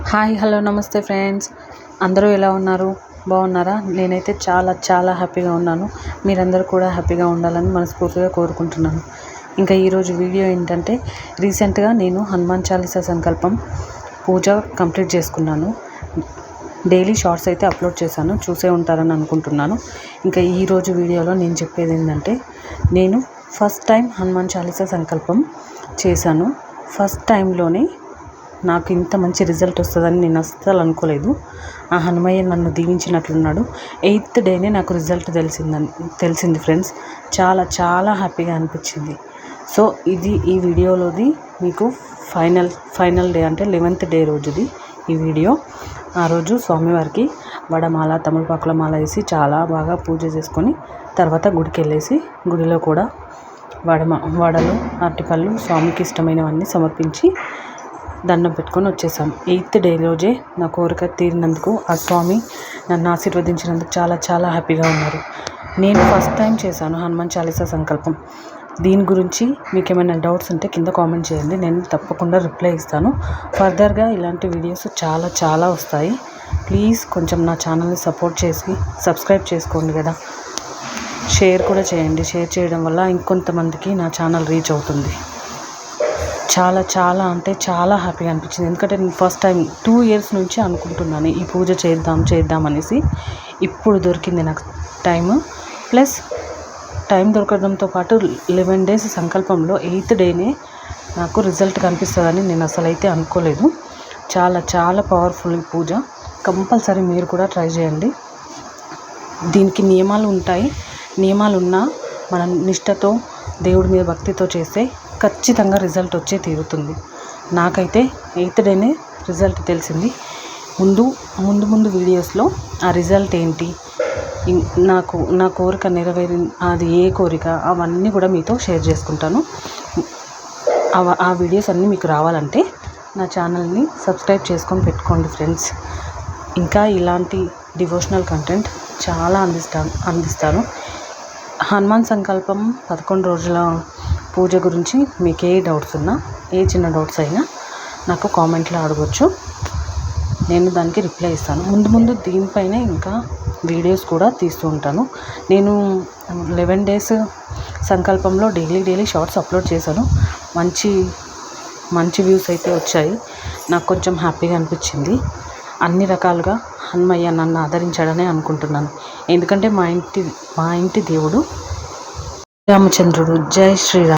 Hi hello నమస్తే friends, అందరూ ఎలా ఉన్నారు? బాగున్నారా? నేనైతే చాలా హ్యాపీగా ఉన్నాను. మీరందరూ కూడా హ్యాపీగా ఉండాలని మనస్ఫూర్తిగా కోరుకుంటున్నాను. ఇంకా ఈరోజు వీడియో ఏంటంటే, రీసెంట్గా నేను హనుమాన్ చాలీసా సంకల్పం పూజ కంప్లీట్ చేసుకున్నాను. డైలీ షార్ట్స్ అయితే అప్లోడ్ చేశాను, చూసే ఉంటారని అనుకుంటున్నాను. ఇంకా ఈరోజు వీడియోలో నేను చెప్పేది ఏంటంటే, నేను ఫస్ట్ టైం హనుమాన్ చాలీసా సంకల్పం చేశాను. ఫస్ట్ టైంలోనే నాకు ఇంత మంచి రిజల్ట్ వస్తుందని నేను అస్సలు అనుకోలేదు. ఆ హనుమయ్య నన్ను దీవించినట్లున్నాడు. 8th డేనే నాకు రిజల్ట్ తెలిసింది ఫ్రెండ్స్. చాలా హ్యాపీగా అనిపించింది. సో ఇది ఈ వీడియోలోది మీకు ఫైనల్ డే అంటే 11th డే రోజుది ఈ వీడియో. ఆ రోజు స్వామివారికి వడమాల తమలపాకుల మాల వేసి చాలా బాగా పూజ చేసుకొని తర్వాత గుడికి వెళ్ళేసి గుడిలో కూడా వడలు అరటిపళ్ళు స్వామికి ఇష్టమైనవన్నీ సమర్పించి దండం పెట్టుకొని వచ్చేసాం. 8th డే రోజే నా కోరిక తీరినందుకు ఆ స్వామి నన్ను ఆశీర్వదించినందుకు చాలా హ్యాపీగా ఉన్నారు. నేను ఫస్ట్ టైం చేశాను హనుమాన్ చాలీసా సంకల్పం. దీని గురించి మీకు ఏమైనా డౌట్స్ ఉంటే కింద కామెంట్ చేయండి, నేను తప్పకుండా రిప్లై ఇస్తాను. ఫర్దర్గా ఇలాంటి వీడియోస్ చాలా వస్తాయి. ప్లీజ్ కొంచెం నా ఛానల్ని సపోర్ట్ చేసి సబ్స్క్రైబ్ చేసుకోండి కదా. షేర్ కూడా చేయండి. షేర్ చేయడం వల్ల ఇంకొంతమందికి నా ఛానల్ రీచ్ అవుతుంది. చాలా హ్యాపీగా అనిపించింది. ఎందుకంటే నేను ఫస్ట్ టైం 2 years నుంచి అనుకుంటున్నాను ఈ పూజ చేద్దాం అనేసి. ఇప్పుడు దొరికింది నాకు ప్లస్ టైం దొరకడంతో పాటు 11 days సంకల్పంలో 8th డేనే నాకు రిజల్ట్ కనిపిస్తుందని నేను అసలు అయితే అనుకోలేదు. చాలా పవర్ఫుల్ ఈ పూజ. కంపల్సరీ మీరు కూడా ట్రై చేయండి. దీనికి నియమాలు ఉంటాయి. నియమాలు ఉన్నా మనం నిష్టతో దేవుడి మీద భక్తితో చేస్తే ఖచ్చితంగా రిజల్ట్ వచ్చే తీరుతుంది. నాకైతే 8th డేనే రిజల్ట్ తెలిసింది. ముందు వీడియోస్లో ఆ రిజల్ట్ ఏంటి, నా కోరిక అది ఏ కోరిక, అవన్నీ కూడా మీతో షేర్ చేసుకుంటాను. ఆ వీడియోస్ అన్నీ మీకు రావాలంటే నా ఛానల్ని సబ్స్క్రైబ్ చేసుకొని పెట్టుకోండి ఫ్రెండ్స్. ఇంకా ఇలాంటి డివోషనల్ కంటెంట్ చాలా అందిస్తాను. హనుమాన్ సంకల్పం 11 రోజుల పూజ గురించి మీకు ఏ డౌట్స్ ఉన్నా, ఏ చిన్న డౌట్స్ అయినా నాకు కామెంట్లో అడగొచ్చు. నేను దానికి రిప్లై ఇస్తాను. ముందు దీనిపైనే ఇంకా వీడియోస్ కూడా తీస్తూ ఉంటాను. నేను 11 days సంకల్పంలో డైలీ షార్ట్స్ అప్లోడ్ చేశాను. మంచి వ్యూస్ అయితే వచ్చాయి. నాకు కొంచెం హ్యాపీగా అనిపించింది. అన్ని రకాలుగా హనుమయ్య నన్ను ఆదరించాడనే అనుకుంటున్నాను. ఎందుకంటే మా ఇంటి దేవుడు రామచంద్రుడు. జై శ్రీరామ్.